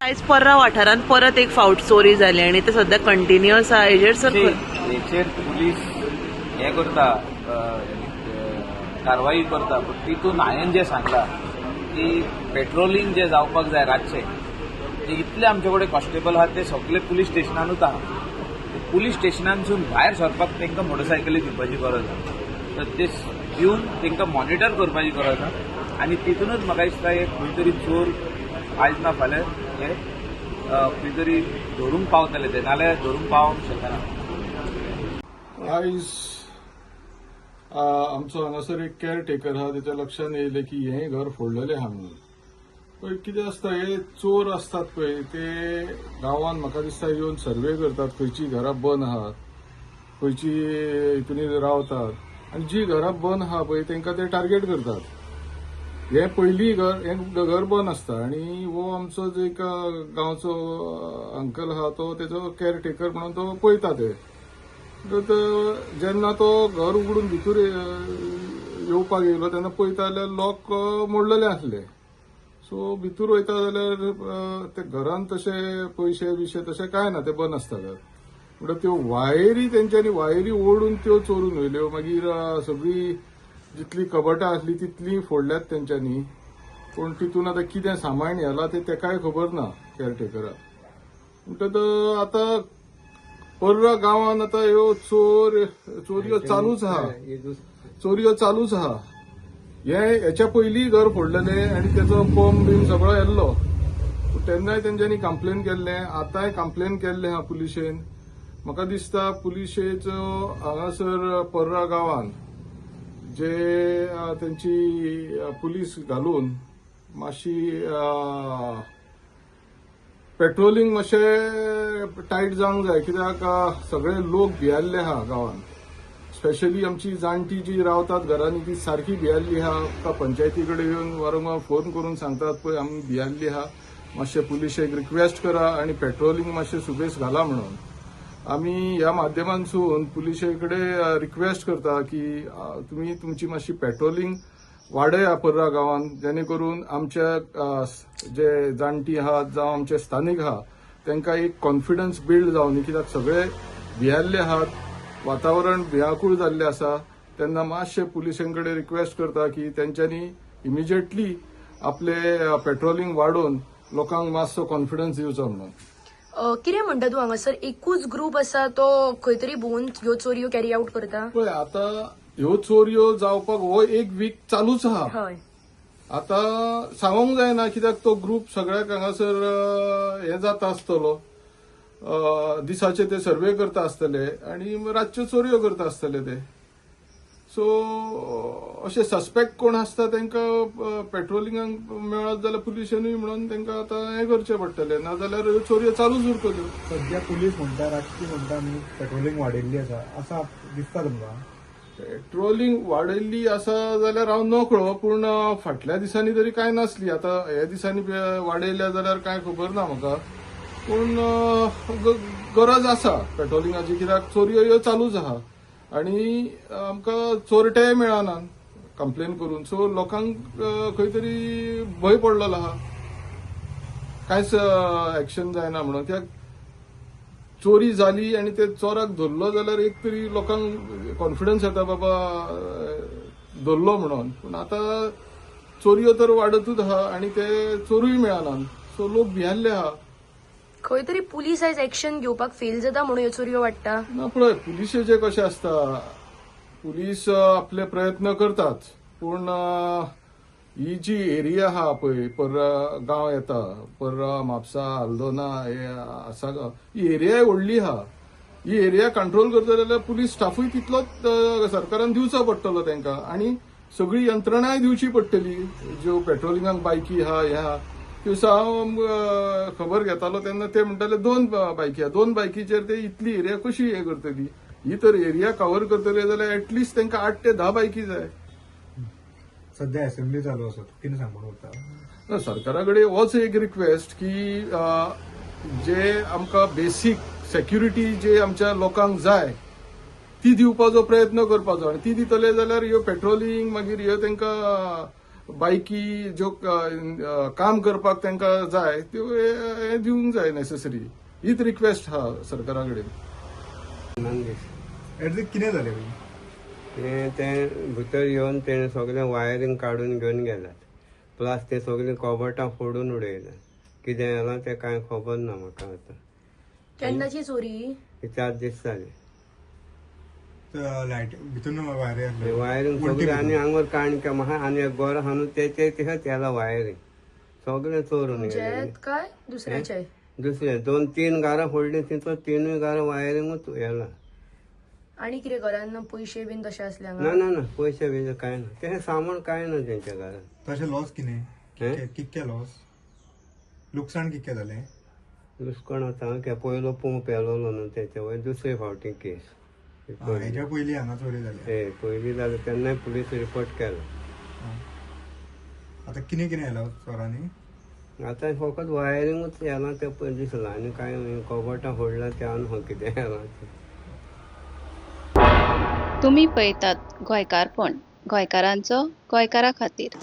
आयज पर्रा वाठारांत परत एक फावट चोरी जाली आणि ते सध्या कंटिन्युअस आहा. हेजेर सर हेचेर पुलीस हे करता कारवाई करता. पण तितून हांवें जे सांगला की पेट्रोलिंग जे जावपाक जाय रातचे ते इतले आमचे कडेन कॉन्स्टेबल आहात ते सगळे पुलीस स्टेशनानूच आहा. पुलीस स्टेशनांसून भायर सरपाक तांकां मोटरसायकली दिवपाची गरज आहा. तर ते दिवन तांकां मॉनिटर करपाची गरज आहा. आनी तितूनच म्हाका दिसता एक खंय तरी चोर आयज ना फाल्यां हे खंय तरी धरूंक पावतले ते, नाल्यार धरूंक पावोंक शकना. आयज आमचो हांगासर एक केअर टेकर आहा, त्याच्या लक्षात येयलें की हें घर फोडलेलें आहा म्हणून. पळय कितें आसता, हे चोर असतात पळय ते गांवांत म्हाका दिसता येवन सर्वे करतात खंयची घरां बंद आहात, खंयची हितूनी रावतात, आनी जी घरां बंद आहा पळय तांकां ते टार्गेट करतात. हे पयलीं घर बंद आसता आनी हो आमचो जो एक गांवचो अंकल आहा तो तेजो केअर टेकर म्हणून तो पळयता ते. जेन्ना तो घर उगडून भितर येवपाक येयलो तेन्ना पळयता जाल्यार लॉक मोडलेले आसले. सो भितर वयता जाल्यार ते घरांत तशे पयशे बिशे तशें कांय ना, ते बंद आसता घर. म्हणटा त्यो वायरी तेंच्यांनी वायरी ओडून त्यो चोरून व्हेल्यो. मागीर सगळी जितली कबटां आसली तितली फोडल्यात तेंच्यांनी. पूण तितून आतां कितें सामान येला ते तेकाय खबर ना केअरटेकराक. म्हणटच आतां पर्रा गांवांत आतां ह्यो चोरयो चालूच आहा. हेच्या पयलीं घर फोडलेलें आनी तेचो बॉम्ब बीन सगळो येल्लो. तेन्नाय तेंच्यांनी कंप्लेन केल्लें, आतांय कंप्लेन केल्लें आहा पुलिशेन. म्हाका दिसता पुलिशेचो हांगासर पर्रा गांवांत जे तेंची पुलीस घालून मातशी पेट्रोलिंग मातशें टायट जावंक जाय. कित्याक सगळे लोक भियाल्ले आहा गांवांत. स्पेशली आमची जाणटी जी रावतात घरांनी ती सारकी भियाल्ली आहा. पंचायती कडेन येवन वारंवार फोन करून सांगतात पळय आमी भियाल्ली आहा, मातशें पुलिशेक रिक्वेस्ट करा आनी पेट्रोलिंग मातशें सुबेज घाला म्हणून. आमी ह्या माध्यमांतसून पुलिशे कडेन रिक्वेस्ट करता की तुमी तुमची मातशी पेट्रोलिंग वाडया पर्रा गांवांत, जेणे करून आमच्या जे जाणटी आहात जावं आमचे स्थानीक आहा तांकां एक कॉन्फिडन्स बिल्ड जावन. कित्याक सगळे भियाल्ले आहात, वातावरण भियाकूळ जाल्लें आसा. तेन्ना मातशें पुलिसां कडेन रिक्वेस्ट करता की तेंच्यांनी इमिजिएटली आपले पेट्रोलिंग वाडोवन लोकांक मातसो कॉन्फिडन्स दिवचो म्हणून. कितें म्हणटा तूं हांगासर एकूच ग्रुप आसा तो खंय तरी भोंवन ह्यो चोरयो कॅरी आउट करता? पळय आतां ह्यो चोरयो जावपाक हो एक वीक चालूच आहा. हय, आतां सांगूंक जायना कित्याक तो ग्रुप सगळ्याक हांगासर हे जाता आसतलो. दिसाचे ते सर्वे करता आसतले आनी रातच्यो चोरयो करता आसतले ते. सो अशे सस्पेक्ट कोण आसता तांकां पेट्रोलिंगाक मेळत जाल्यार पुलिशेनूय म्हणून तांकां आतां हें करचें पडटलें, नाजाल्यार ह्यो चोरयो चालूच उरतल्यो. सध्या पुलीस म्हणटा रातची म्हणटा आमी पेट्रोलिंग वाडयल्ली आसा असा दिसता तुमकां? पेट्रोलिंग वाडयल्ली आसा जाल्यार हांव नकळो, पूण फाटल्या दिसांनी तरी कांय नासली. आतां ह्या दिसांनी वाडयल्या जाल्यार कांय खबर ना म्हाका. पूण गरज आसा पेट्रोलिंगाची, कित्याक चोरयो ह्यो चालूच आहा आनी आमकां चोरटेय मेळना कंप्लेन करून. सो लोकांक खंय तरी भंय पडलेलो आहा, कांयच एक्शन जायना म्हणून. कित्याक चोरी जाली आनी ते चोराक धरलो जाल्यार एक तरी लोकांक कॉन्फिडन्स येता बाबा धरलो म्हणून. पूण आतां चोरयो तर वाडतूच आहा आनी ते चोरूय मेळना. सो लोक भियाल्ले आहा. खंय तरी पुलीस आयज एक्शन घेवपाक फेल जाता म्हणून ह्यो चोरयो वाडटा? ना पळय पुलिशेचे कशें आसता, पुलीस आपले प्रयत्न करतात, पूण ही जी एरिया आहा पळय पर्रा गांव येता, पर्रा, म्हापसा, आल्दोना हे आसा, ही एरिया व्हडली आहा. ही एरिया कंट्रोल करता जाल्यार पुलीस स्टाफूय तितलोच सरकारान दिवचो पडटलो तांकां आनी सगळी यंत्रणाय दिवची पडटली. ज्यो पेट्रोलिंगाक बायकी आहा हे आहा त्यो हांव खबर घेतालो तेन्ना ते म्हणटाले 2 बायकी आहा. 2 बायकीचेर ते इतली एरिया कशी हे करतली? ही तर एरिया कव्हर करतले जाल्यार एटलिस्ट तांकां 8 ते 10 बायकी जाय. सध्या असेंब्ली चालू आसा, कितें सांगून उरता? सरकारा कडेन होच एक रिक्वेस्ट की जे आमकां बेसीक सेक्युरिटी जे आमच्या लोकांक जाय ती दिवपाचो प्रयत्न करपाचो. आनी ती दितले जाल्यार ह्यो पेट्रोलिंग मागीर ह्यो तांकां बायकी ज्यो काम करपाक तांकां जाय त्यो हे दिवंक जाय नेसेसरी. हीच रिक्वेस्ट हा सरकारा कडेन. एग्जॅक्ट कितें जालें ते भितर येवन तेणें सगळें वायरींग काडून घेवन गेल्यात. प्लस ते सगळीं कबटां फोडून उडयल्यात. कितें जालां तें कांय खबर ना म्हाका आतां. केन्नाची चोरी? 4 दीस जाले. लायट भितून वायरी वायरींग सगळें आनी हांगर काणक्या म्हाका आनी एक घर आहा न्हू तेच याला वायरींग सगळें चोरून गेले. जेत काय दुसऱ्याचे? दुसरे 2-3 घरां फोडली तितून 3 घरां वायरींगूच याला. आणि कितें घरान पयशे बीन तशें असले ना हांगा? ना ना पयशे बियशे कांय ना. तें सामान कांय ना तेंच्या घरान. तशें लॉस कितें कितके लॉस लुकसाण कितके जालें? लुस्कण आतां पयलो पंप पेलोलो न्हू तेच्या वयर दुसरे फावटी केस. हेच्या पयलीं हांगा चोरी जाली. पयलीं जालें तेन्नाय पुलीस रिपोर्ट केलो. आतां कितें कितें येयला चोरांनी? आतां फकत वायरींगूच येलां तें दिसलां आनी कांय कबटां फोडलां तें आनी कितें येलां. तुम्ही पळयतात गोंयकारपण, गोंयकारांचो गोंयकारा खातीर.